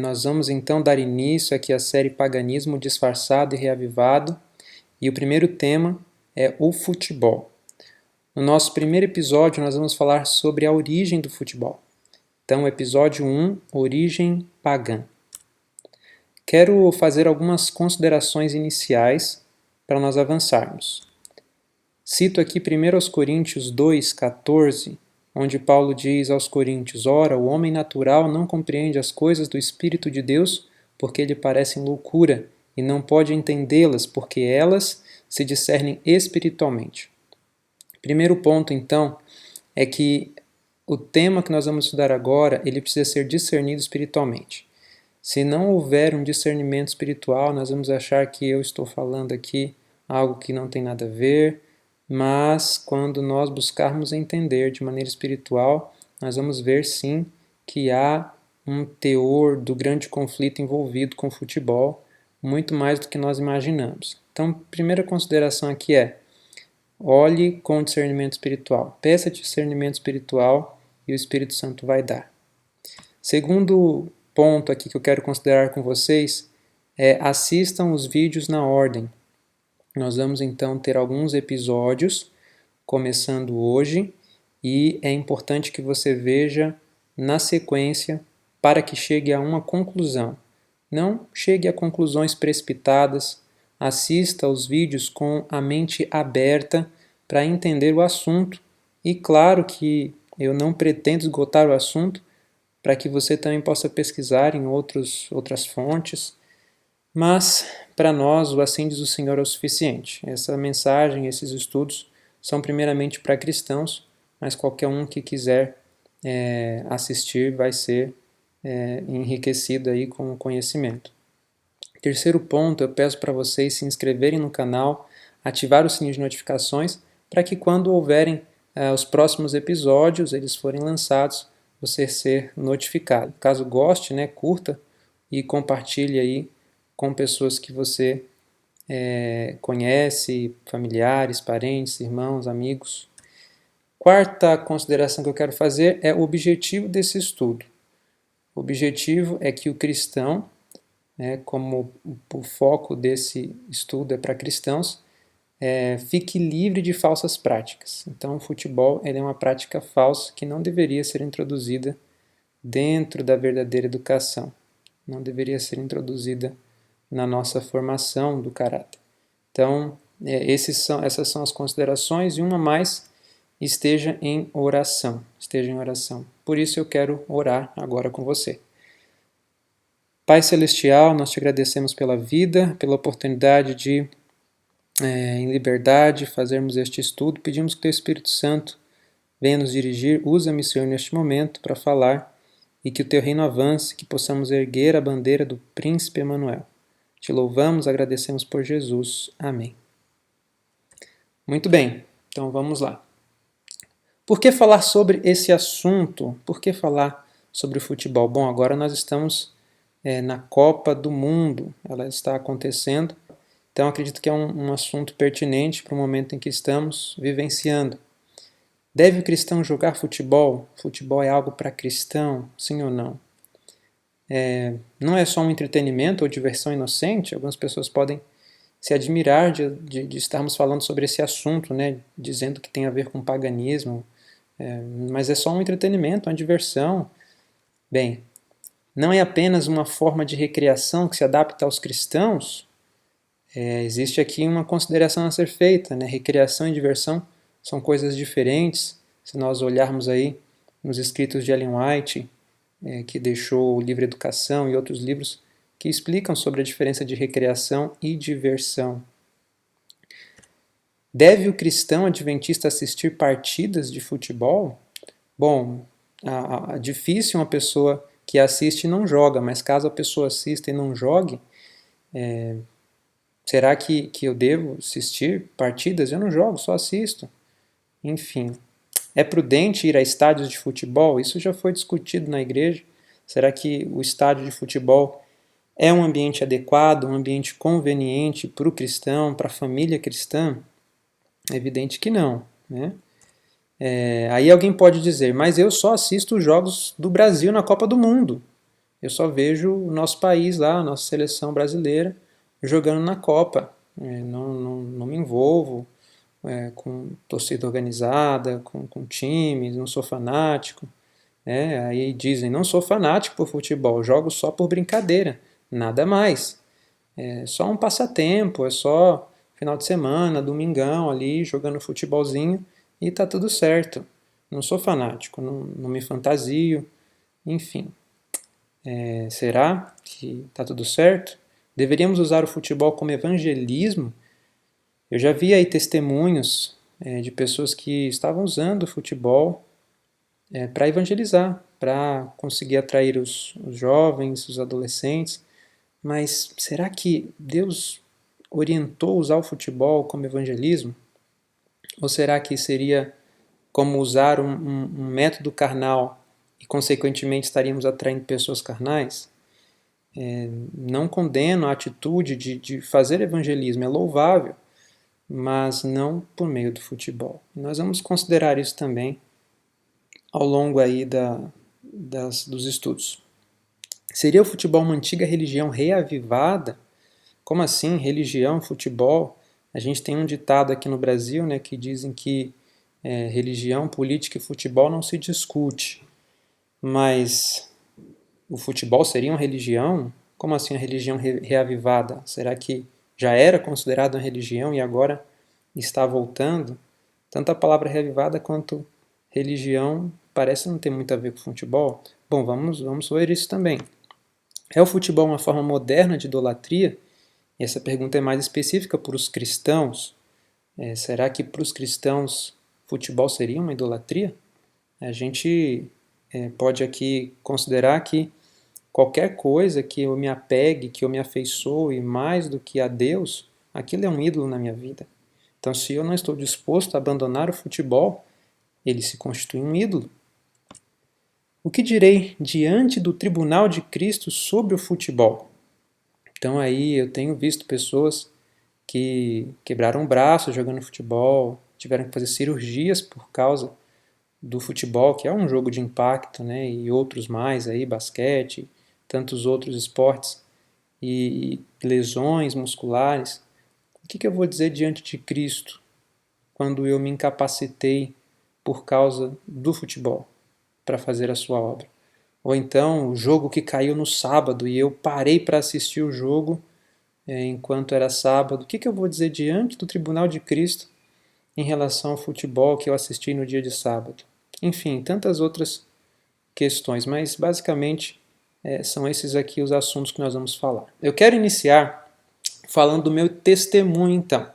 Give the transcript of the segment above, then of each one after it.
Nós vamos então dar início aqui à série Paganismo Disfarçado e Reavivado, e o primeiro tema é o futebol. No nosso primeiro episódio nós vamos falar sobre a origem do futebol. Então, episódio 1, Origem Pagã. Quero fazer algumas considerações iniciais para nós avançarmos. Cito aqui 1 Coríntios 2,14, onde Paulo diz aos Coríntios: Ora, o homem natural não compreende as coisas do Espírito de Deus, porque lhe parecem loucura, e não pode entendê-las, porque elas se discernem espiritualmente. Primeiro ponto, então, é que o tema que nós vamos estudar agora, ele precisa ser discernido espiritualmente. Se não houver um discernimento espiritual, nós vamos achar que eu estou falando aqui algo que não tem nada a ver, mas quando nós buscarmos entender de maneira espiritual, nós vamos ver sim que há um teor do grande conflito envolvido com o futebol, muito mais do que nós imaginamos. Então, primeira consideração aqui é: olhe com discernimento espiritual. Peça discernimento espiritual e o Espírito Santo vai dar. Segundo ponto aqui que eu quero considerar com vocês é: assistam os vídeos na ordem. Nós vamos então ter alguns episódios começando hoje e é importante que você veja na sequência para que chegue a uma conclusão. Não chegue a conclusões precipitadas, assista aos vídeos com a mente aberta para entender o assunto e claro que eu não pretendo esgotar o assunto para que você também possa pesquisar em outras fontes, mas para nós o Assim diz o Senhor é o suficiente. Essa mensagem, esses estudos são primeiramente para cristãos, mas qualquer um que quiser assistir vai ser enriquecido aí com o conhecimento. Terceiro ponto, eu peço para vocês se inscreverem no canal, ativar o sininho de notificações, para que quando houverem os próximos episódios, eles forem lançados, você ser notificado. Caso goste, curta e compartilhe aí com pessoas que você conhece, familiares, parentes, irmãos, amigos. Quarta consideração que eu quero fazer é o objetivo desse estudo. O objetivo é que o cristão, como o foco desse estudo é para cristãos, fique livre de falsas práticas. Então, o futebol é uma prática falsa que não deveria ser introduzida dentro da verdadeira educação. Não deveria ser introduzida na nossa formação do caráter. Então, essas são as considerações, e uma mais: esteja em oração. Esteja em oração. Por isso eu quero orar agora com você. Pai Celestial, nós te agradecemos pela vida, pela oportunidade de, em liberdade, fazermos este estudo. Pedimos que Teu Espírito Santo venha nos dirigir. Usa-me, Senhor, neste momento para falar e que o Teu reino avance, que possamos erguer a bandeira do Príncipe Emanuel. Te louvamos, agradecemos por Jesus. Amém. Muito bem, então vamos lá. Por que falar sobre esse assunto? Por que falar sobre o futebol? Bom, agora nós estamos na Copa do Mundo, ela está acontecendo, então acredito que é um assunto pertinente para o momento em que estamos vivenciando. Deve o cristão jogar futebol? Futebol é algo para cristão, sim ou não? Não é só um entretenimento ou diversão inocente? Algumas pessoas podem se admirar de estarmos falando sobre esse assunto, dizendo que tem a ver com paganismo, mas é só um entretenimento, uma diversão. Bem, não é apenas uma forma de recreação que se adapta aos cristãos? Existe aqui uma consideração a ser feita, Recreação e diversão são coisas diferentes. Se nós olharmos aí nos escritos de Ellen White, que deixou o livro Educação e outros livros que explicam sobre a diferença de recreação e diversão. Deve o cristão adventista assistir partidas de futebol? Bom, difícil uma pessoa que assiste e não joga, mas caso a pessoa assista e não jogue, será que eu devo assistir partidas? Eu não jogo, só assisto. Enfim, é prudente ir a estádios de futebol? Isso já foi discutido na igreja. Será que o estádio de futebol é um ambiente adequado, um ambiente conveniente para o cristão, para a família cristã? É evidente que não, aí alguém pode dizer: mas eu só assisto os jogos do Brasil na Copa do Mundo. Eu só vejo o nosso país lá, a nossa seleção brasileira, jogando na Copa. Não me envolvo com torcida organizada, com times, não sou fanático. Aí dizem, não sou fanático por futebol, jogo só por brincadeira, nada mais. É só um passatempo, é só final de semana, domingão ali, jogando futebolzinho e tá tudo certo. Não sou fanático, não me fantasio, enfim. Será que tá tudo certo? Deveríamos usar o futebol como evangelismo? Eu já vi aí testemunhos de pessoas que estavam usando o futebol para evangelizar, para conseguir atrair os jovens, os adolescentes. Mas será que Deus orientou usar o futebol como evangelismo? Ou será que seria como usar um método carnal e, consequentemente, estaríamos atraindo pessoas carnais? Não condeno a atitude de fazer evangelismo, é louvável, mas não por meio do futebol. Nós vamos considerar isso também ao longo aí dos estudos. Seria o futebol uma antiga religião reavivada? Como assim, religião, futebol? A gente tem um ditado aqui no Brasil, né, que dizem que religião, política e futebol não se discute. Mas o futebol seria uma religião? Como assim uma religião reavivada? Será que já era considerada uma religião e agora está voltando? Tanto a palavra reavivada quanto religião parece não ter muito a ver com futebol. Bom, vamos ver isso também. É o futebol uma forma moderna de idolatria? E essa pergunta é mais específica para os cristãos. Será que para os cristãos futebol seria uma idolatria? A gente pode aqui considerar que qualquer coisa que eu me apegue, que eu me afeiçoe mais do que a Deus, aquilo é um ídolo na minha vida. Então, se eu não estou disposto a abandonar o futebol, ele se constitui um ídolo. O que direi diante do tribunal de Cristo sobre o futebol? Então aí eu tenho visto pessoas que quebraram o braço jogando futebol, tiveram que fazer cirurgias por causa do futebol, que é um jogo de impacto, né? E outros mais aí, basquete, tantos outros esportes, e lesões musculares. O que eu vou dizer diante de Cristo quando eu me incapacitei por causa do futebol para fazer a sua obra? Ou então o jogo que caiu no sábado e eu parei para assistir o jogo enquanto era sábado. O que eu vou dizer diante do tribunal de Cristo em relação ao futebol que eu assisti no dia de sábado? Enfim, tantas outras questões, mas basicamente são esses aqui os assuntos que nós vamos falar. Eu quero iniciar falando do meu testemunho, então.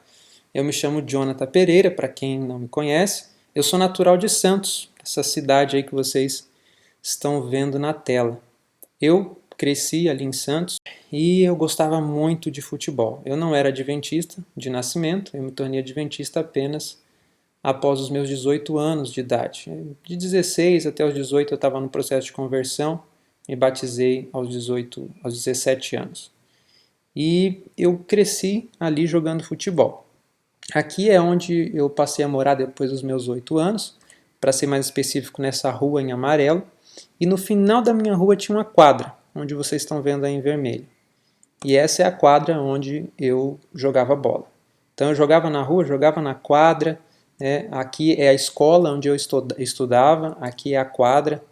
Eu me chamo Jonathan Pereira, para quem não me conhece. Eu sou natural de Santos, essa cidade aí que vocês estão vendo na tela. Eu cresci ali em Santos e eu gostava muito de futebol. Eu não era adventista de nascimento, eu me tornei adventista apenas após os meus 18 anos de idade. De 16 até os 18 eu estava no processo de conversão, me batizei aos 17 anos. E eu cresci ali jogando futebol. Aqui é onde eu passei a morar depois dos meus 8 anos, para ser mais específico, nessa rua em amarelo. E no final da minha rua tinha uma quadra, onde vocês estão vendo aí em vermelho. E essa é a quadra onde eu jogava bola. Então eu jogava na rua, jogava na quadra. Aqui é a escola onde eu estudava, aqui é a quadra.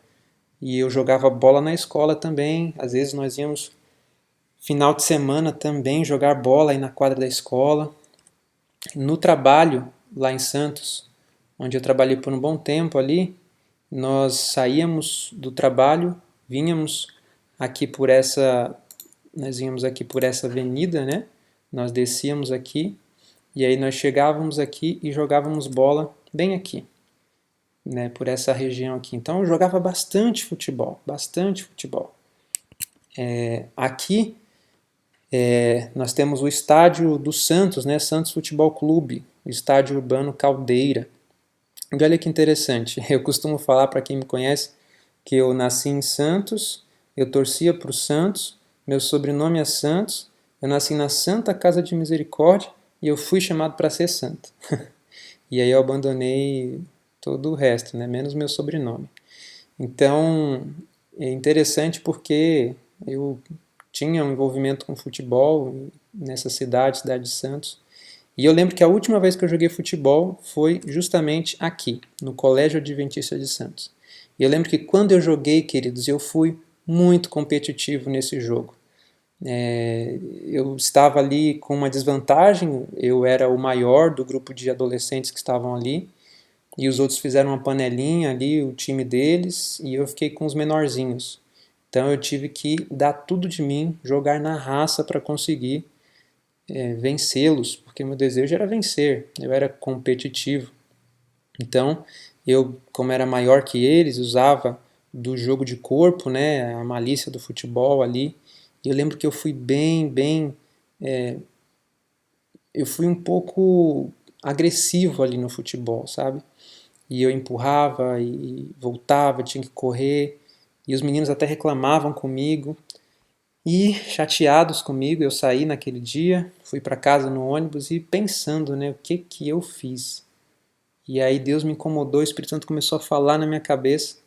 E eu jogava bola na escola também. Às vezes nós íamos final de semana também jogar bola aí na quadra da escola. No trabalho, lá em Santos, onde eu trabalhei por um bom tempo ali, nós saíamos do trabalho, nós vínhamos aqui por essa avenida, né? Nós descíamos aqui e aí nós chegávamos aqui e jogávamos bola bem aqui, né? Por essa região aqui. Então eu jogava bastante futebol, bastante futebol. Aqui nós temos o estádio do Santos, né? Santos Futebol Clube, o estádio urbano Caldeira. E olha que interessante, eu costumo falar para quem me conhece que eu nasci em Santos, eu torcia para o Santos, meu sobrenome é Santos, eu nasci na Santa Casa de Misericórdia e eu fui chamado para ser santo. E aí eu abandonei todo o resto, né? Menos meu sobrenome. Então, é interessante porque Eu tinha um envolvimento com futebol nessa cidade de Santos. E eu lembro que a última vez que eu joguei futebol foi justamente aqui, no Colégio Adventista de Santos. E eu lembro que quando eu joguei, queridos, eu fui muito competitivo nesse jogo. Eu estava ali com uma desvantagem, eu era o maior do grupo de adolescentes que estavam ali, e os outros fizeram uma panelinha ali, o time deles, e eu fiquei com os menorzinhos. Então eu tive que dar tudo de mim, jogar na raça para conseguir vencê-los, porque meu desejo era vencer, eu era competitivo. Então eu, como era maior que eles, usava do jogo de corpo, né, a malícia do futebol ali. E eu lembro que eu fui eu fui um pouco agressivo ali no futebol, sabe? E eu empurrava e voltava, tinha que correr, e os meninos até reclamavam comigo. E chateados comigo, eu saí naquele dia, fui para casa no ônibus e pensando, né, o que que eu fiz? E aí Deus me incomodou, o Espírito Santo começou a falar na minha cabeça,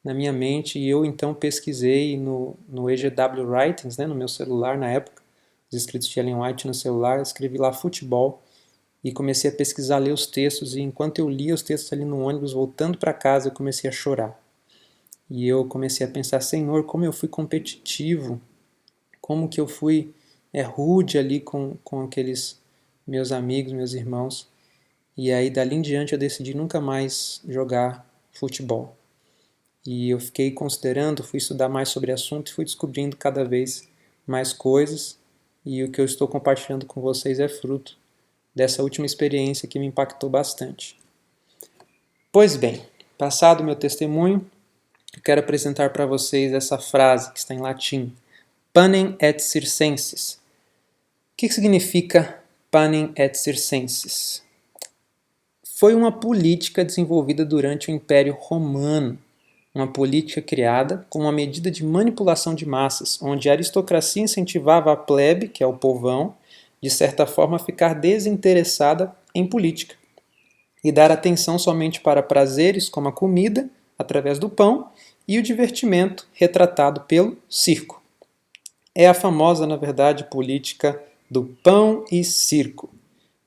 na minha mente, e eu então pesquisei no EGW Writings, né, no meu celular na época, os escritos de Ellen White no celular, escrevi lá futebol e comecei a pesquisar, ler os textos, e enquanto eu lia os textos ali no ônibus, voltando para casa, eu comecei a chorar. E eu comecei a pensar, Senhor, como eu fui competitivo, como que eu fui rude ali com aqueles meus amigos, meus irmãos. E aí, dali em diante, eu decidi nunca mais jogar futebol. E eu fiquei considerando, fui estudar mais sobre o assunto e fui descobrindo cada vez mais coisas. E o que eu estou compartilhando com vocês é fruto dessa última experiência que me impactou bastante. Pois bem, passado o meu testemunho, eu quero apresentar para vocês essa frase que está em latim: Panem et circenses. O que significa panem et circenses? Foi uma política desenvolvida durante o Império Romano, uma política criada como uma medida de manipulação de massas, onde a aristocracia incentivava a plebe, que é o povão, de certa forma a ficar desinteressada em política e dar atenção somente para prazeres como a comida, através do pão, e o divertimento, retratado pelo circo. É a famosa, na verdade, política do pão e circo,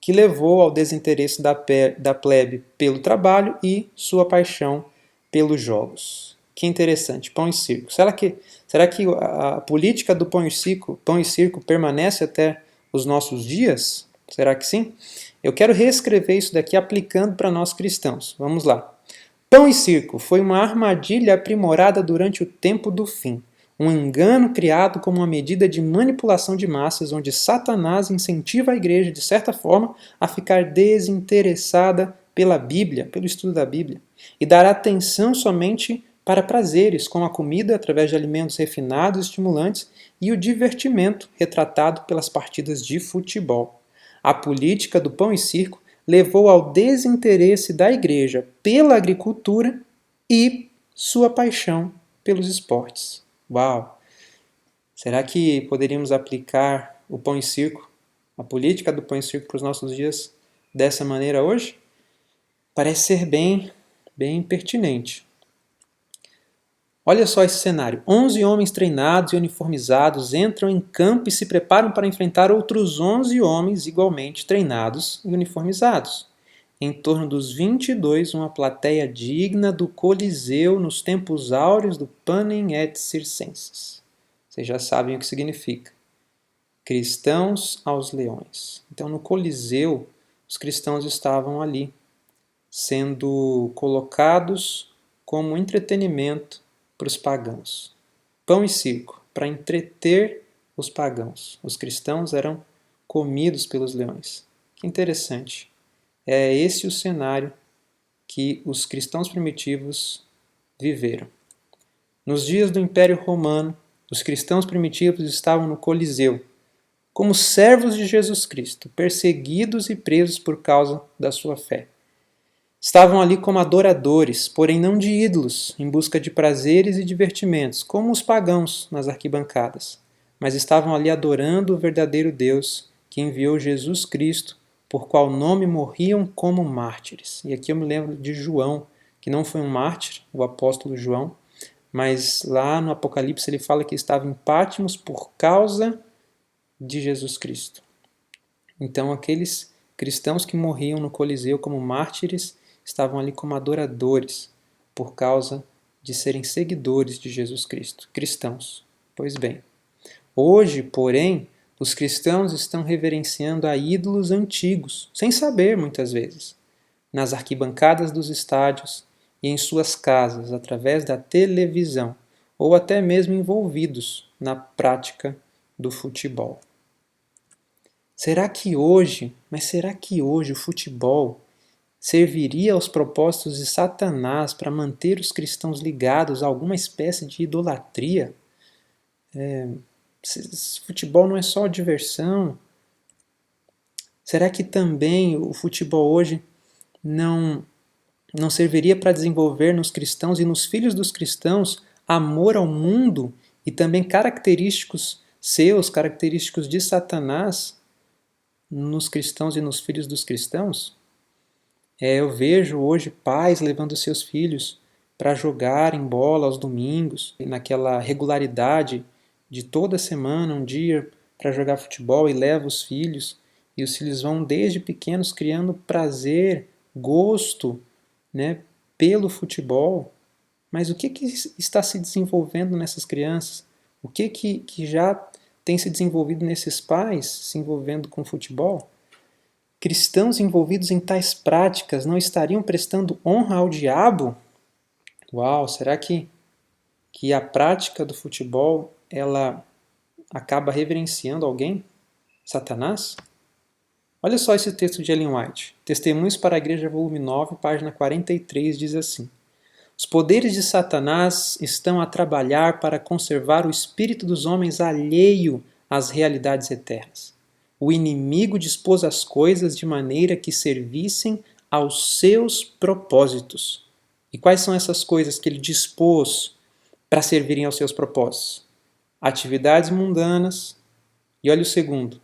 que levou ao desinteresse da plebe pelo trabalho e sua paixão pelos jogos. Que interessante, pão e circo. Será que a política do pão e circo permanece até os nossos dias? Será que sim? Eu quero reescrever isso daqui aplicando para nós cristãos. Vamos lá. Pão e circo foi uma armadilha aprimorada durante o tempo do fim. Um engano criado como uma medida de manipulação de massas, onde Satanás incentiva a igreja, de certa forma, a ficar desinteressada pela Bíblia, pelo estudo da Bíblia, e dar atenção somente para prazeres, como a comida através de alimentos refinados e estimulantes, e o divertimento, retratado pelas partidas de futebol. A política do pão e circo levou ao desinteresse da igreja pela agricultura e sua paixão pelos esportes. Uau! Será que poderíamos aplicar o pão e circo, a política do pão e circo para os nossos dias dessa maneira hoje? Parece ser bem pertinente. Olha só esse cenário. 11 homens treinados e uniformizados entram em campo e se preparam para enfrentar outros 11 homens igualmente treinados e uniformizados. Em torno dos 22, uma plateia digna do Coliseu nos tempos áureos do Panem et Circenses. Vocês já sabem o que significa. Cristãos aos leões. Então, no Coliseu, os cristãos estavam ali, sendo colocados como entretenimento para os pagãos. Pão e circo, para entreter os pagãos. Os cristãos eram comidos pelos leões. Que interessante. É esse o cenário que os cristãos primitivos viveram. Nos dias do Império Romano, os cristãos primitivos estavam no Coliseu, como servos de Jesus Cristo, perseguidos e presos por causa da sua fé. Estavam ali como adoradores, porém não de ídolos, em busca de prazeres e divertimentos, como os pagãos nas arquibancadas, mas estavam ali adorando o verdadeiro Deus que enviou Jesus Cristo, por qual nome morriam como mártires. E aqui eu me lembro de João, que não foi um mártir, o apóstolo João, mas lá no Apocalipse ele fala que estava em Patmos por causa de Jesus Cristo. Então aqueles cristãos que morriam no Coliseu como mártires estavam ali como adoradores por causa de serem seguidores de Jesus Cristo, cristãos. Pois bem, hoje, porém, os cristãos estão reverenciando a ídolos antigos, sem saber muitas vezes, nas arquibancadas dos estádios e em suas casas, através da televisão, ou até mesmo envolvidos na prática do futebol. Será que hoje o futebol serviria aos propósitos de Satanás para manter os cristãos ligados a alguma espécie de idolatria? Futebol não é só diversão? Será que também o futebol hoje não serviria para desenvolver nos cristãos e nos filhos dos cristãos amor ao mundo e também característicos seus, característicos de Satanás nos cristãos e nos filhos dos cristãos? Eu vejo hoje pais levando seus filhos para jogarem bola aos domingos, naquela regularidade de toda semana, um dia para jogar futebol, e leva os filhos, e os filhos vão desde pequenos criando prazer, gosto, né, pelo futebol. Mas o que está se desenvolvendo nessas crianças? O que já tem se desenvolvido nesses pais se envolvendo com futebol? Cristãos envolvidos em tais práticas não estariam prestando honra ao diabo? Uau, será que a prática do futebol ela acaba reverenciando alguém? Satanás? Olha só esse texto de Ellen White. Testemunhos para a Igreja, volume 9, página 43, diz assim: os poderes de Satanás estão a trabalhar para conservar o espírito dos homens alheio às realidades eternas. O inimigo dispôs as coisas de maneira que servissem aos seus propósitos. E quais são essas coisas que ele dispôs para servirem aos seus propósitos? Atividades mundanas, e olha o segundo,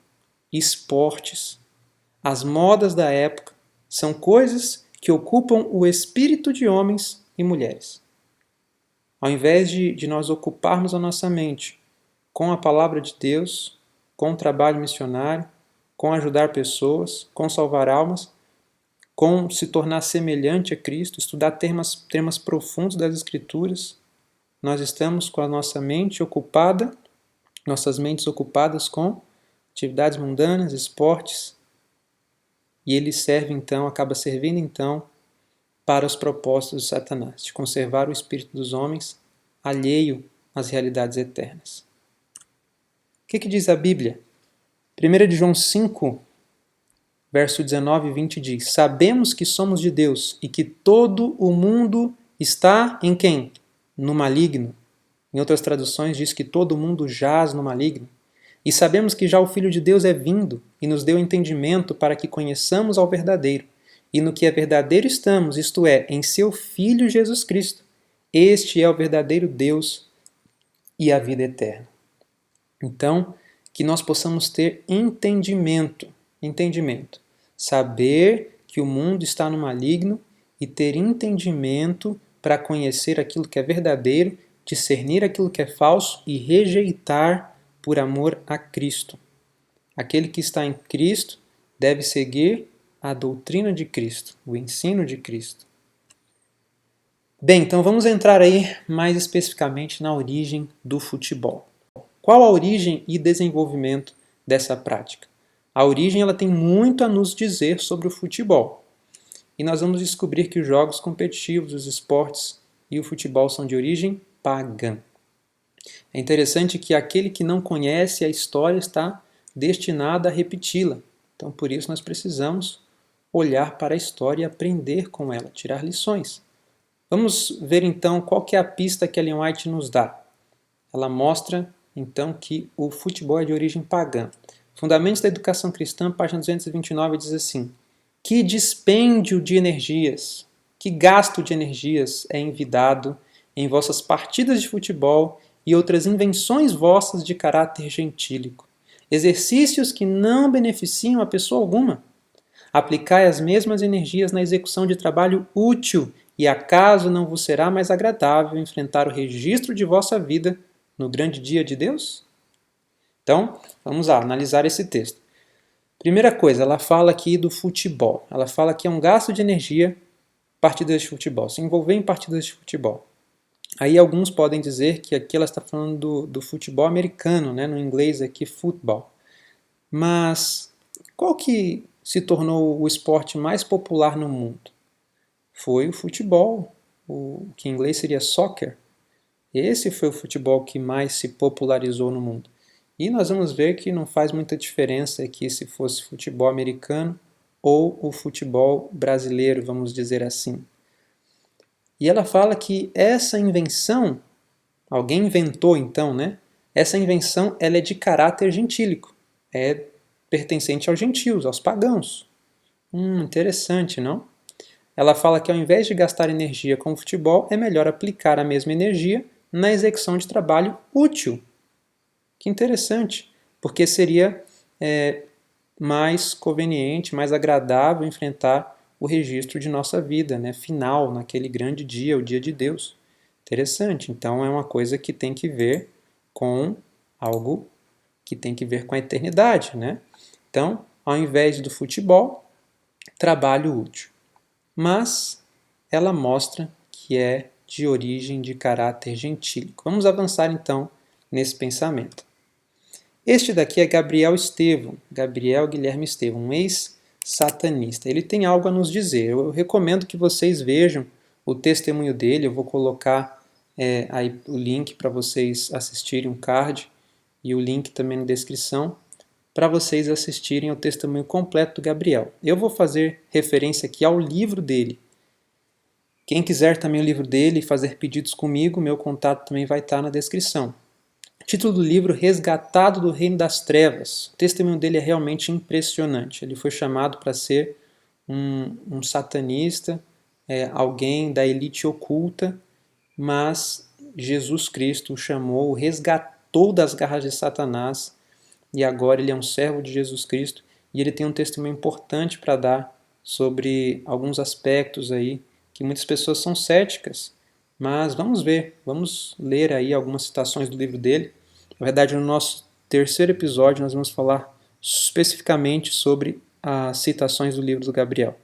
esportes. As modas da época são coisas que ocupam o espírito de homens e mulheres. Ao invés de nós ocuparmos a nossa mente com a palavra de Deus, com o trabalho missionário, com ajudar pessoas, com salvar almas, com se tornar semelhante a Cristo, estudar temas profundos das Escrituras, nós estamos com a nossa mente ocupada, nossas mentes ocupadas com atividades mundanas, esportes, e ele serve então, acaba servindo então para os propósitos de Satanás, de conservar o espírito dos homens alheio às realidades eternas. O que diz a Bíblia? 1 de João 5, verso 19 e 20 diz: sabemos que somos de Deus e que todo o mundo está em quem? No maligno. Em outras traduções diz que todo o mundo jaz no maligno. E sabemos que já o Filho de Deus é vindo e nos deu entendimento para que conheçamos ao verdadeiro. E no que é verdadeiro estamos, isto é, em seu Filho Jesus Cristo. Este é o verdadeiro Deus e a vida eterna. Então, que nós possamos ter entendimento. Saber que o mundo está no maligno e ter entendimento para conhecer aquilo que é verdadeiro, discernir aquilo que é falso e rejeitar por amor a Cristo. Aquele que está em Cristo deve seguir a doutrina de Cristo, o ensino de Cristo. Bem, então vamos entrar aí mais especificamente na origem do futebol. Qual a origem e desenvolvimento dessa prática? A origem ela tem muito a nos dizer sobre o futebol. E nós vamos descobrir que os jogos competitivos, os esportes e o futebol são de origem pagã. É interessante que aquele que não conhece a história está destinado a repeti-la. Então, por isso, nós precisamos olhar para a história e aprender com ela, tirar lições. Vamos ver, então, qual que é a pista que Ellen White nos dá. Ela mostra, então, que o futebol é de origem pagã. Fundamentos da Educação Cristã, página 229, diz assim: que dispêndio de energias, que gasto de energias é envidado em vossas partidas de futebol e outras invenções vossas de caráter gentílico, exercícios que não beneficiam a pessoa alguma. Aplicai as mesmas energias na execução de trabalho útil E acaso não vos será mais agradável enfrentar o registro de vossa vida no grande dia de Deus? Então, vamos lá, analisar esse texto. Primeira coisa, ela fala aqui do futebol. Ela fala que é um gasto de energia partidas de futebol, se envolver em partidas de futebol. Aí alguns podem dizer que aqui ela está falando do futebol americano, né? No inglês aqui, football. Mas qual que se tornou o esporte mais popular no mundo? Foi o futebol, o que em inglês seria soccer. Esse foi o futebol que mais se popularizou no mundo. E nós vamos ver que não faz muita diferença aqui se fosse futebol americano ou o futebol brasileiro, vamos dizer assim. E ela fala que essa invenção, alguém inventou então, né? Essa invenção ela é de caráter gentílico, é pertencente aos gentios, aos pagãos. Interessante, não? Ela fala que ao invés de gastar energia com o futebol, é melhor aplicar a mesma energia na execução de trabalho útil. Que interessante, porque seria mais conveniente, mais agradável enfrentar o registro de nossa vida, né, final, naquele grande dia, o dia de Deus. Interessante, então é uma coisa que tem que ver com algo que tem que ver com a eternidade, né? Então, ao invés do futebol, trabalho útil. Mas ela mostra que é de origem de caráter gentílico. Vamos avançar então nesse pensamento. Este daqui é Gabriel Estevão, Gabriel Guilherme Estevão, um ex-satanista. Ele tem algo a nos dizer. Eu recomendo que vocês vejam o testemunho dele. Eu vou colocar aí o link para vocês assistirem, um card, e o link também na descrição, para vocês assistirem o testemunho completo do Gabriel. Eu vou fazer referência aqui ao livro dele. Quem quiser também o livro dele e fazer pedidos comigo, meu contato também vai estar na descrição. Título do livro, Resgatado do Reino das Trevas. O testemunho dele é realmente impressionante. Ele foi chamado para ser um satanista, alguém da elite oculta, mas Jesus Cristo o chamou, o resgatou das garras de Satanás, e agora ele é um servo de Jesus Cristo, e ele tem um testemunho importante para dar sobre alguns aspectos aí, que muitas pessoas são céticas, mas vamos ver, vamos ler aí algumas citações do livro dele. Na verdade, no nosso terceiro episódio, nós vamos falar especificamente sobre as citações do livro do Gabriel.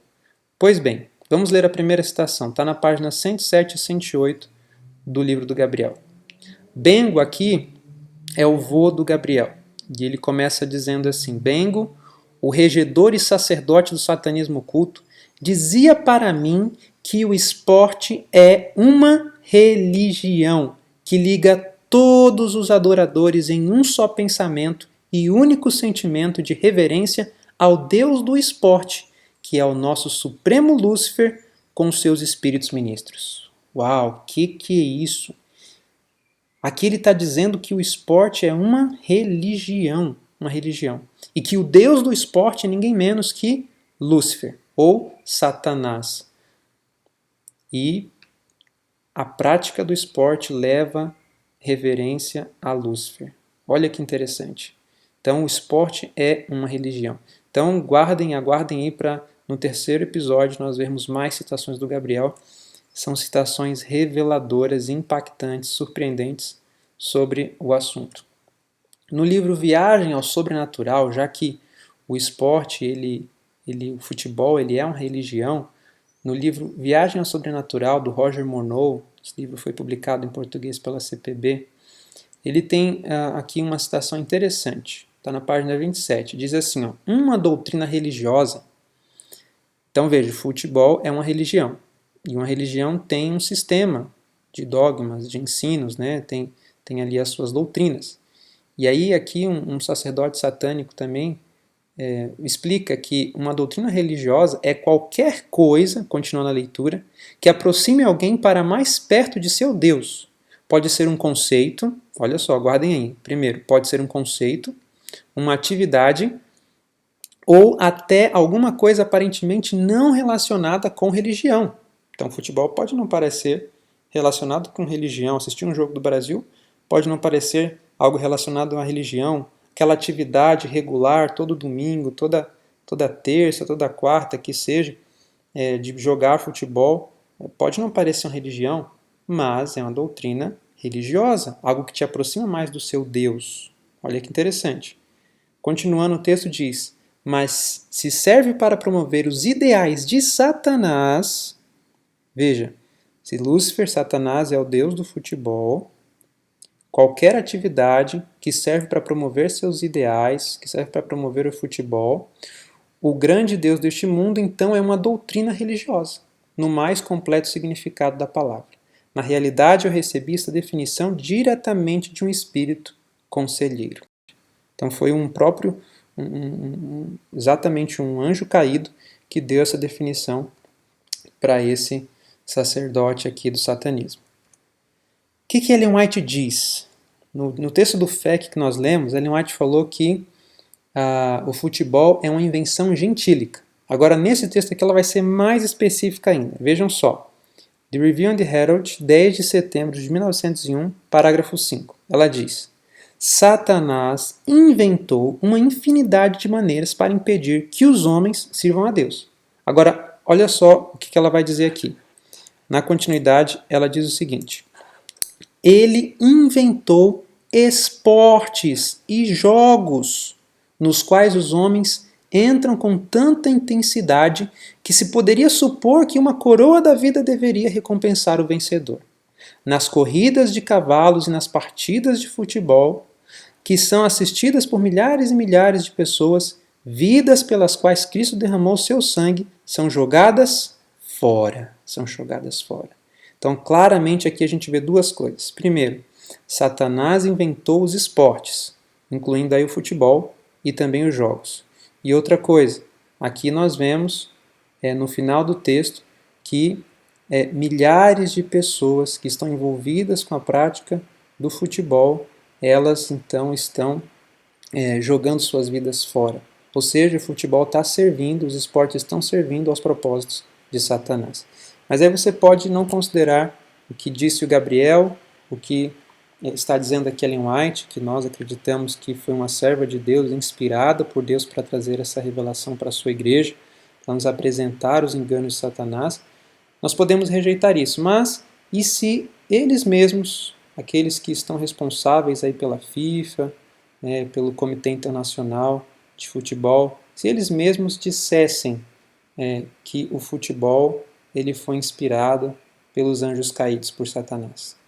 Pois bem, vamos ler a primeira citação. Está na página 107 e 108 do livro do Gabriel. Bengo aqui é o vô do Gabriel. E ele começa dizendo assim: Bengo, o regedor e sacerdote do satanismo oculto, dizia para mim que o esporte é uma religião que liga todos os adoradores em um só pensamento e único sentimento de reverência ao Deus do esporte, que é o nosso supremo Lúcifer com seus espíritos ministros. Uau, que é isso? Aqui ele está dizendo que o esporte é uma religião, e que o Deus do esporte é ninguém menos que Lúcifer, ou Satanás. E a prática do esporte leva reverência a Lúcifer. Olha que interessante. Então o esporte é uma religião. Então aguardem aí para no terceiro episódio nós vermos mais citações do Gabriel. São citações reveladoras, impactantes, surpreendentes sobre o assunto. No livro Viagem ao Sobrenatural, já que o esporte, o futebol, ele é uma religião, no livro Viagem ao Sobrenatural, do Roger Morneau, esse livro foi publicado em português pela CPB, ele tem aqui uma citação interessante, está na página 27, diz assim, ó, uma doutrina religiosa. Então veja, o futebol é uma religião, e uma religião tem um sistema de dogmas, de ensinos, né? tem ali as suas doutrinas. E aí aqui um sacerdote satânico também explica que uma doutrina religiosa é qualquer coisa, continuando a leitura, que aproxime alguém para mais perto de seu Deus. Pode ser um conceito, olha só, guardem aí. Primeiro, pode ser um conceito, uma atividade ou até alguma coisa aparentemente não relacionada com religião. Então, futebol pode não parecer relacionado com religião. Assistir um jogo do Brasil pode não parecer algo relacionado à religião, aquela atividade regular todo domingo, toda terça, toda quarta, que seja, de jogar futebol, Pode não parecer uma religião, mas é uma doutrina religiosa, algo que te aproxima mais do seu Deus. Olha que interessante. Continuando, o texto diz: mas se serve para promover os ideais de Satanás, veja, se Lúcifer, Satanás, é o deus do futebol, qualquer atividade que serve para promover seus ideais, que serve para promover o futebol, o grande Deus deste mundo, então, é uma doutrina religiosa, no mais completo significado da palavra. Na realidade, eu recebi essa definição diretamente de um espírito conselheiro. Então, foi exatamente um anjo caído que deu essa definição para esse sacerdote aqui do satanismo. O que Ellen White diz? No texto do FEC que nós lemos, Ellen White falou que o futebol é uma invenção gentílica. Agora, nesse texto aqui, ela vai ser mais específica ainda. Vejam só. The Review and the Herald, 10 de setembro de 1901, parágrafo 5. Ela diz: Satanás inventou uma infinidade de maneiras para impedir que os homens sirvam a Deus. Agora, olha só o que ela vai dizer aqui. Na continuidade, ela diz o seguinte: ele inventou esportes e jogos nos quais os homens entram com tanta intensidade que se poderia supor que uma coroa da vida deveria recompensar o vencedor. Nas corridas de cavalos e nas partidas de futebol, que são assistidas por milhares e milhares de pessoas, vidas pelas quais Cristo derramou seu sangue são jogadas fora. São jogadas fora. Então, claramente aqui a gente vê duas coisas. Primeiro, Satanás inventou os esportes, incluindo aí o futebol e também os jogos. E outra coisa, aqui nós vemos no final do texto que milhares de pessoas que estão envolvidas com a prática do futebol, elas então estão jogando suas vidas fora. Ou seja, o futebol está servindo, os esportes estão servindo aos propósitos de Satanás. Mas aí você pode não considerar o que disse o Gabriel, o que está dizendo aqui Ellen White, que nós acreditamos que foi uma serva de Deus, inspirada por Deus para trazer essa revelação para a sua igreja, para nos apresentar os enganos de Satanás. Nós podemos rejeitar isso, mas e se eles mesmos, aqueles que estão responsáveis aí pela FIFA, pelo Comitê Internacional de Futebol, se eles mesmos dissessem que o futebol ele foi inspirado pelos anjos caídos por Satanás?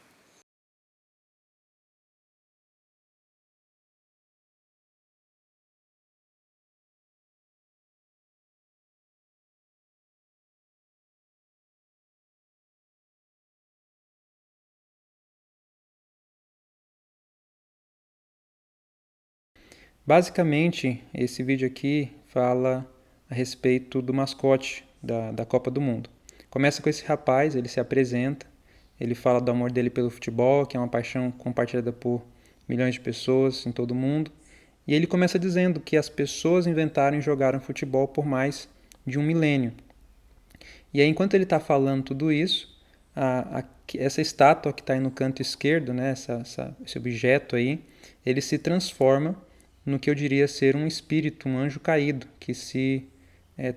Basicamente, esse vídeo aqui fala a respeito do mascote da Copa do Mundo. Começa com esse rapaz, ele se apresenta, ele fala do amor dele pelo futebol, que é uma paixão compartilhada por milhões de pessoas em todo o mundo. E ele começa dizendo que as pessoas inventaram e jogaram futebol por mais de 1 milênio. E aí, enquanto ele está falando tudo isso, essa estátua que está aí no canto esquerdo, né, esse objeto aí, ele se transforma no que eu diria ser um espírito, um anjo caído, que se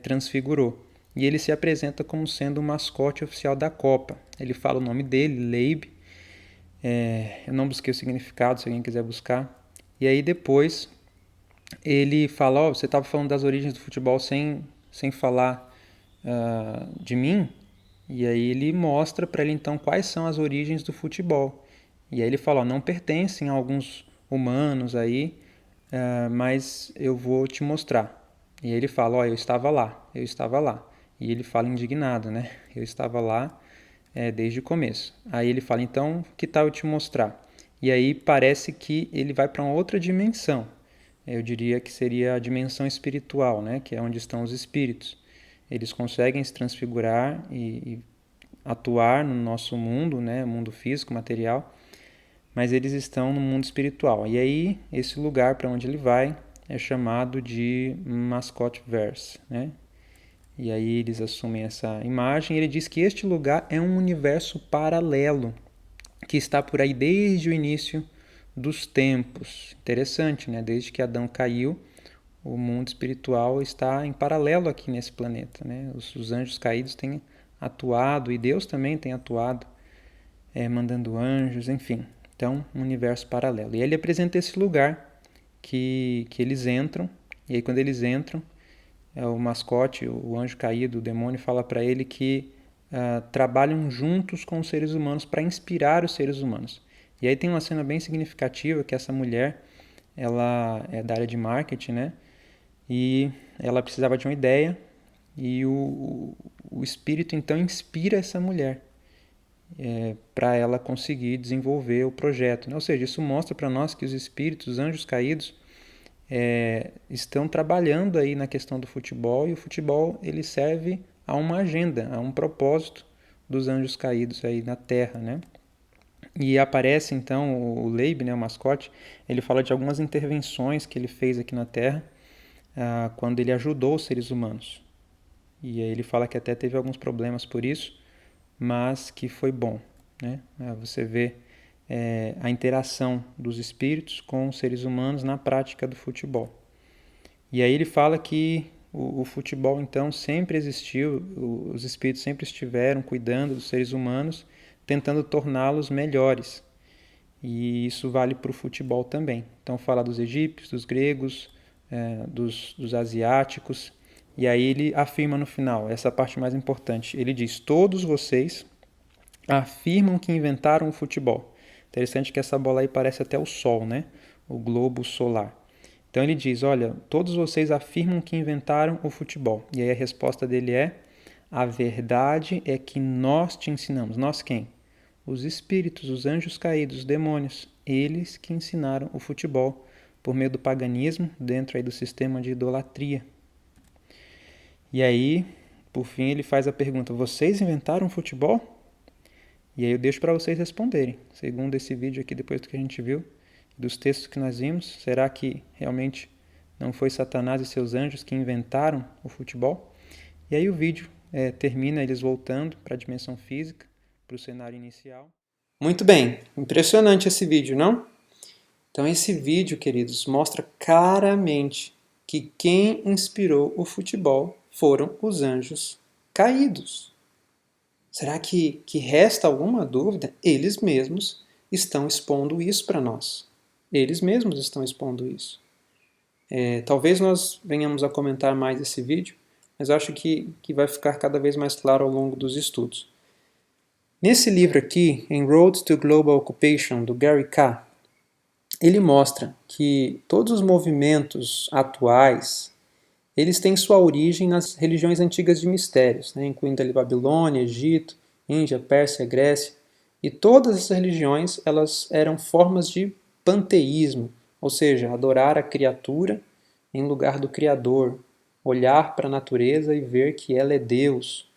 transfigurou. E ele se apresenta como sendo o mascote oficial da Copa. Ele fala o nome dele, Leib. Eu não busquei o significado, se alguém quiser buscar. E aí depois ele fala, você estava falando das origens do futebol sem falar de mim. E aí ele mostra para ele então quais são as origens do futebol. E aí ele fala, não pertencem a alguns humanos aí, mas eu vou te mostrar. E aí ele fala, eu estava lá. E ele fala indignado, né? Eu estava lá desde o começo. Aí ele fala, então, que tal eu te mostrar? E aí parece que ele vai para uma outra dimensão. Eu diria que seria a dimensão espiritual, né? Que é onde estão os espíritos. Eles conseguem se transfigurar e atuar no nosso mundo, né? Mundo físico, material, mas eles estão no mundo espiritual. E aí, esse lugar para onde ele vai é chamado de Mascoteverse, né? E aí eles assumem essa imagem. Ele diz que este lugar é um universo paralelo que está por aí desde o início dos tempos. Interessante, né? Desde que Adão caiu, o mundo espiritual está em paralelo aqui nesse planeta, né? Os anjos caídos têm atuado, e Deus também tem atuado, mandando anjos, enfim. Então, um universo paralelo. E ele apresenta esse lugar que eles entram, e aí quando eles entram, o mascote, o anjo caído, o demônio, fala para ele que trabalham juntos com os seres humanos para inspirar os seres humanos. E aí tem uma cena bem significativa que essa mulher, ela é da área de marketing, né? E ela precisava de uma ideia e o espírito então inspira essa mulher para ela conseguir desenvolver o projeto, né? Ou seja, isso mostra para nós que os espíritos, os anjos caídos, estão trabalhando aí na questão do futebol, e o futebol ele serve a uma agenda, a um propósito dos anjos caídos aí na Terra, né? E aparece então o Leib, né, o mascote, ele fala de algumas intervenções que ele fez aqui na Terra quando ele ajudou os seres humanos. E aí ele fala que até teve alguns problemas por isso, mas que foi bom, né? Você vê a interação dos espíritos com os seres humanos na prática do futebol. E aí ele fala que o futebol então sempre existiu, os espíritos sempre estiveram cuidando dos seres humanos, tentando torná-los melhores. E isso vale para o futebol também. Então fala dos egípcios, dos gregos, dos asiáticos. E aí ele afirma no final, essa parte mais importante, ele diz: todos vocês afirmam que inventaram o futebol. Interessante que essa bola aí parece até o Sol, né? O globo solar. Então ele diz: olha, todos vocês afirmam que inventaram o futebol. E aí a resposta dele é: a verdade é que nós te ensinamos. Nós quem? Os espíritos, os anjos caídos, os demônios. Eles que ensinaram o futebol por meio do paganismo, dentro aí do sistema de idolatria. E aí, por fim, ele faz a pergunta: vocês inventaram o futebol? E aí eu deixo para vocês responderem. Segundo esse vídeo aqui, depois do que a gente viu, dos textos que nós vimos, será que realmente não foi Satanás e seus anjos que inventaram o futebol? E aí o vídeo termina eles voltando para a dimensão física, para o cenário inicial. Muito bem, impressionante esse vídeo, não? Então esse vídeo, queridos, mostra claramente que quem inspirou o futebol foram os anjos caídos. Será que resta alguma dúvida? Eles mesmos estão expondo isso para nós. Eles mesmos estão expondo isso. Talvez nós venhamos a comentar mais esse vídeo, mas acho que vai ficar cada vez mais claro ao longo dos estudos. Nesse livro aqui, em Road to Global Occupation, do Gary K., ele mostra que todos os movimentos atuais, eles têm sua origem nas religiões antigas de mistérios, né, incluindo ali Babilônia, Egito, Índia, Pérsia, Grécia. E todas essas religiões elas eram formas de panteísmo, ou seja, adorar a criatura em lugar do Criador, olhar para a natureza e ver que ela é Deus.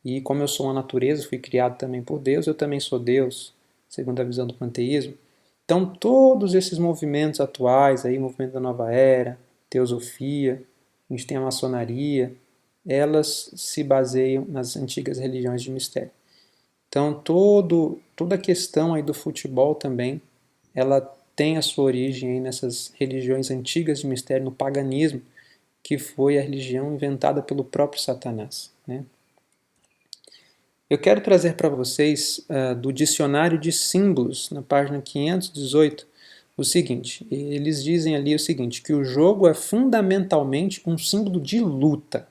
E como eu sou uma natureza, fui criado também por Deus, eu também sou Deus, segundo a visão do panteísmo. Então todos esses movimentos atuais, aí, movimento da nova era, teosofia, a gente tem a maçonaria, elas se baseiam nas antigas religiões de mistério. Então toda a questão aí do futebol também, ela tem a sua origem aí nessas religiões antigas de mistério, no paganismo, que foi a religião inventada pelo próprio Satanás, né? Eu quero trazer para vocês do Dicionário de Símbolos, na página 518, o seguinte. Eles dizem ali o seguinte, que o jogo é fundamentalmente um símbolo de luta.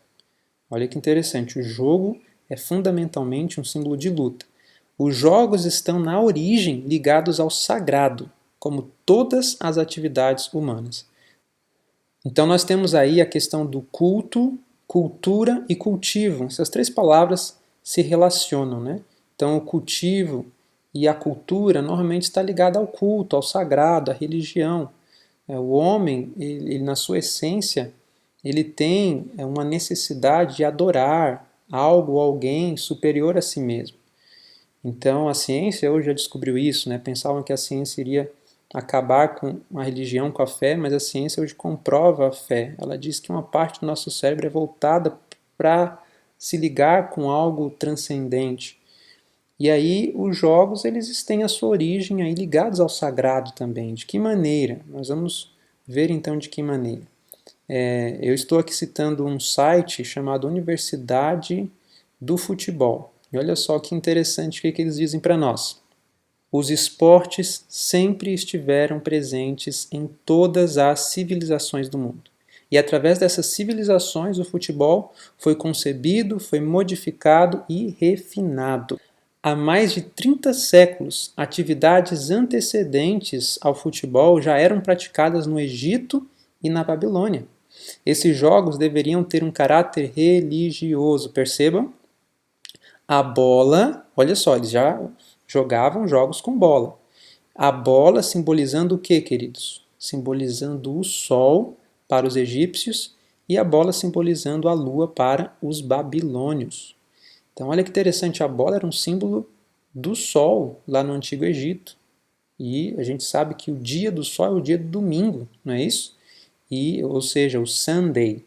Olha que interessante, o jogo é fundamentalmente um símbolo de luta. Os jogos estão na origem ligados ao sagrado, como todas as atividades humanas. Então nós temos aí a questão do culto, cultura e cultivo. Essas três palavras se relacionam, né? Então o cultivo e a cultura normalmente está ligado ao culto, ao sagrado, à religião. O homem, ele na sua essência, ele tem uma necessidade de adorar algo ou alguém superior a si mesmo. Então a ciência hoje já descobriu isso, né? Pensavam que a ciência iria acabar com a religião, com a fé, mas a ciência hoje comprova a fé. Ela diz que uma parte do nosso cérebro é voltada para se ligar com algo transcendente. E aí os jogos eles têm a sua origem aí ligados ao sagrado também. De que maneira? Nós vamos ver então de que maneira. Eu estou aqui citando um site chamado Universidade do Futebol. E olha só que interessante o que eles dizem para nós. Os esportes sempre estiveram presentes em todas as civilizações do mundo. E através dessas civilizações, o futebol foi concebido, foi modificado e refinado. Há mais de 30 séculos, atividades antecedentes ao futebol já eram praticadas no Egito e na Babilônia. Esses jogos deveriam ter um caráter religioso, percebam? A bola, olha só, eles já jogavam jogos com bola. A bola simbolizando o que, queridos? Simbolizando o sol para os egípcios e a bola simbolizando a lua para os babilônios. Então, olha que interessante, a bola era um símbolo do sol lá no Antigo Egito. E a gente sabe que o dia do sol é o dia do domingo, não é isso? Ou seja, o Sunday.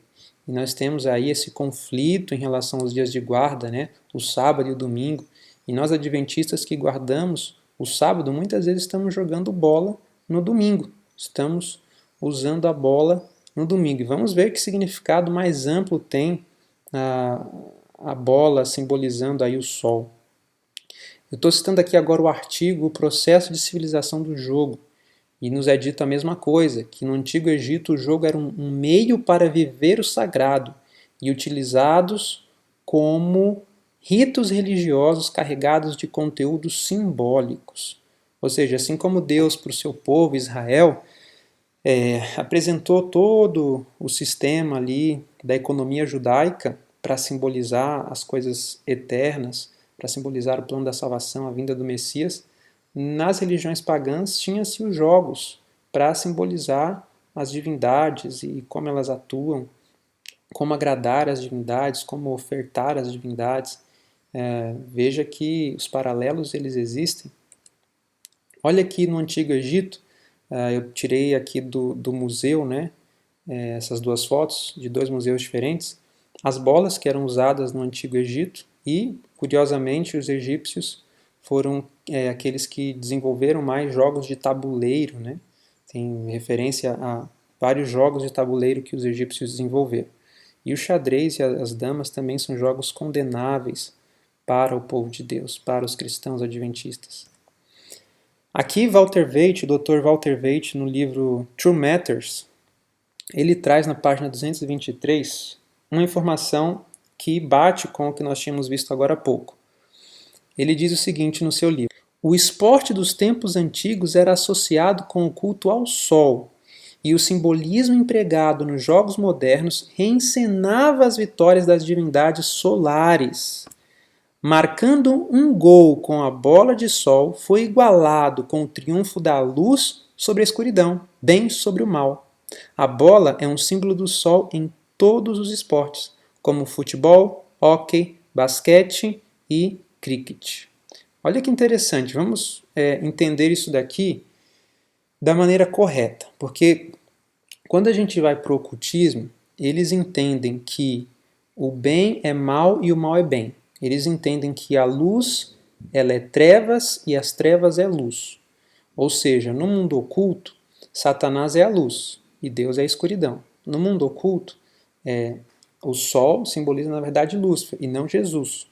E nós temos aí esse conflito em relação aos dias de guarda, né? O sábado e o domingo. E nós adventistas que guardamos o sábado, muitas vezes estamos jogando bola no domingo. Estamos usando a bola no domingo. E vamos ver que significado mais amplo tem a bola simbolizando aí o sol. Eu estou citando aqui agora o artigo O Processo de Civilização do Jogo. E nos é dito a mesma coisa, que no Antigo Egito o jogo era um meio para viver o sagrado e utilizados como ritos religiosos carregados de conteúdos simbólicos. Ou seja, assim como Deus para o seu povo Israel apresentou todo o sistema ali da economia judaica para simbolizar as coisas eternas, para simbolizar o plano da salvação, a vinda do Messias, nas religiões pagãs tinha-se os jogos para simbolizar as divindades e como elas atuam, como agradar as divindades, como ofertar as divindades. Veja que os paralelos eles existem. Olha aqui no Antigo Egito, eu tirei aqui do museu, né, essas duas fotos de dois museus diferentes, as bolas que eram usadas no Antigo Egito e, curiosamente, os egípcios foram aqueles que desenvolveram mais jogos de tabuleiro, né? Tem referência a vários jogos de tabuleiro que os egípcios desenvolveram. E o xadrez e as damas também são jogos condenáveis para o povo de Deus, para os cristãos adventistas. Aqui Walter Waite, o Dr. Walter Waite, no livro True Matters, ele traz na página 223 uma informação que bate com o que nós tínhamos visto agora há pouco. Ele diz o seguinte no seu livro: o esporte dos tempos antigos era associado com o culto ao sol, e o simbolismo empregado nos jogos modernos reencenava as vitórias das divindades solares. Marcando um gol com a bola de sol foi igualado com o triunfo da luz sobre a escuridão, bem sobre o mal. A bola é um símbolo do sol em todos os esportes, como futebol, hóquei, basquete e cricket. Olha que interessante, vamos entender isso daqui da maneira correta, porque quando a gente vai para o ocultismo, eles entendem que o bem é mal e o mal é bem. Eles entendem que a luz ela é trevas e as trevas é luz. Ou seja, no mundo oculto, Satanás é a luz e Deus é a escuridão. No mundo oculto, o sol simboliza, na verdade, Lúcifer e não Jesus.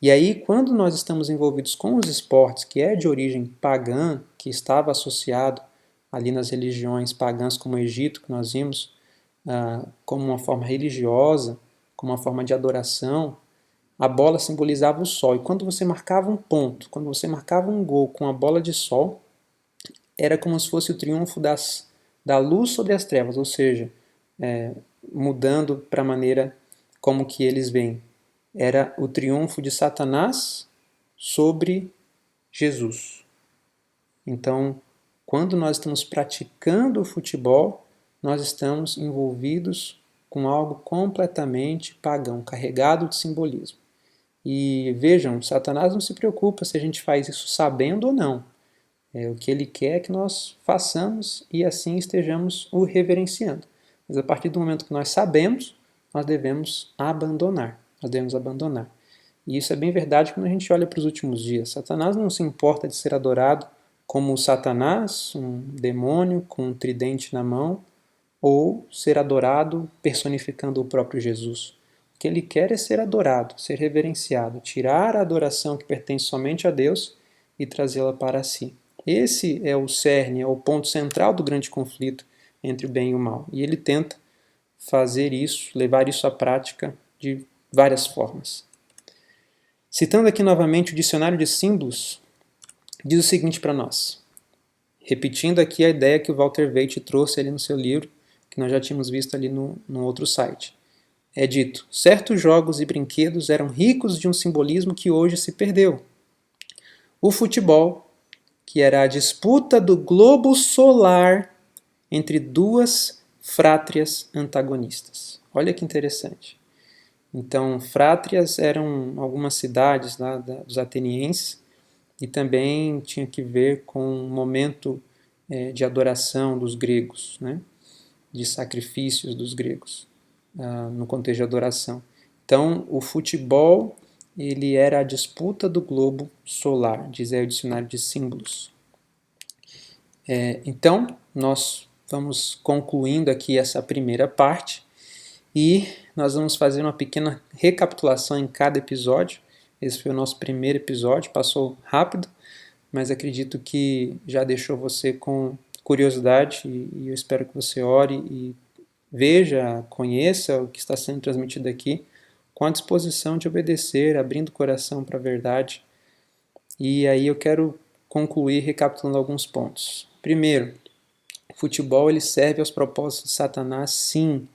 E aí, quando nós estamos envolvidos com os esportes, que é de origem pagã, que estava associado ali nas religiões pagãs como o Egito, que nós vimos, como uma forma religiosa, como uma forma de adoração, a bola simbolizava o sol. E quando você marcava um ponto, quando você marcava um gol com a bola de sol, era como se fosse o triunfo da luz sobre as trevas, ou seja, mudando para a maneira como que eles veem. Era o triunfo de Satanás sobre Jesus. Então, quando nós estamos praticando o futebol, nós estamos envolvidos com algo completamente pagão, carregado de simbolismo. E vejam, Satanás não se preocupa se a gente faz isso sabendo ou não. O que ele quer é que nós façamos e assim estejamos o reverenciando. Mas a partir do momento que nós sabemos, nós devemos abandonar. Nós devemos abandonar. E isso é bem verdade quando a gente olha para os últimos dias. Satanás não se importa de ser adorado como Satanás, um demônio com um tridente na mão, ou ser adorado personificando o próprio Jesus. O que ele quer é ser adorado, ser reverenciado, tirar a adoração que pertence somente a Deus e trazê-la para si. Esse é o cerne, é o ponto central do grande conflito entre o bem e o mal. E ele tenta fazer isso, levar isso à prática de várias formas. Citando aqui novamente o dicionário de símbolos, diz o seguinte para nós, repetindo aqui a ideia que o Walter Waite trouxe ali no seu livro, que nós já tínhamos visto ali no outro site. É dito, certos jogos e brinquedos eram ricos de um simbolismo que hoje se perdeu. O futebol, que era a disputa do globo solar entre duas frátrias antagonistas. Olha que interessante. Então, frátrias eram algumas cidades lá dos atenienses e também tinha que ver com um momento de adoração dos gregos, né? De sacrifícios dos gregos, no contexto de adoração. Então, o futebol ele era a disputa do globo solar, diz aí o dicionário de símbolos. Então, nós vamos concluindo aqui essa primeira parte e nós vamos fazer uma pequena recapitulação em cada episódio. Esse foi o nosso primeiro episódio, passou rápido, mas acredito que já deixou você com curiosidade e eu espero que você ore e veja, conheça o que está sendo transmitido aqui com a disposição de obedecer, abrindo o coração para a verdade. E aí eu quero concluir recapitulando alguns pontos. Primeiro, o futebol ele serve aos propósitos de Satanás, sim,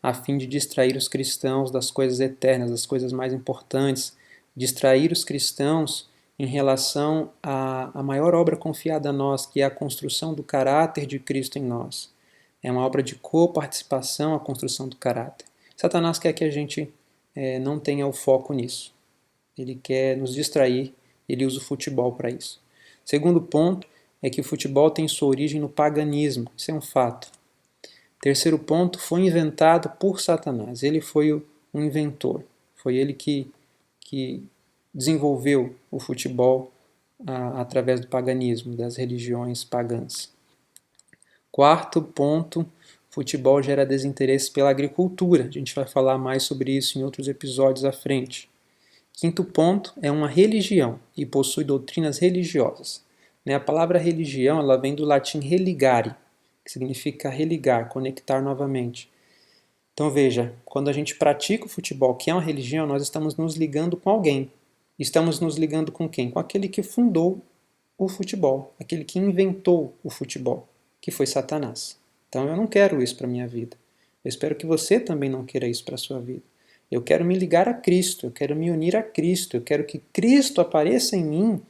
a fim de distrair os cristãos das coisas eternas, das coisas mais importantes, distrair os cristãos em relação à maior obra confiada a nós, que é a construção do caráter de Cristo em nós. É uma obra de coparticipação à construção do caráter. Satanás quer que a gente não tenha o foco nisso. Ele quer nos distrair, ele usa o futebol para isso. Segundo ponto é que o futebol tem sua origem no paganismo, isso é um fato. Terceiro ponto, foi inventado por Satanás, ele foi um inventor, foi ele que desenvolveu o futebol através do paganismo, das religiões pagãs. Quarto ponto, futebol gera desinteresse pela agricultura. A gente vai falar mais sobre isso em outros episódios à frente. Quinto ponto, é uma religião e possui doutrinas religiosas. A palavra religião ela vem do latim religare, que significa religar, conectar novamente. Então veja, quando a gente pratica o futebol, que é uma religião, nós estamos nos ligando com alguém. Estamos nos ligando com quem? Com aquele que fundou o futebol, aquele que inventou o futebol, que foi Satanás. Então eu não quero isso para a minha vida. Eu espero que você também não queira isso para a sua vida. Eu quero me ligar a Cristo, eu quero me unir a Cristo, eu quero que Cristo apareça em mim,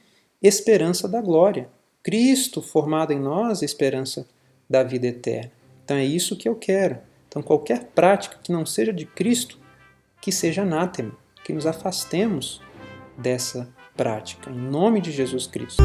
esperança da glória. Cristo formado em nós, esperança da vida eterna. Então é isso que eu quero. Então qualquer prática que não seja de Cristo, que seja anátema, que nos afastemos dessa prática, em nome de Jesus Cristo.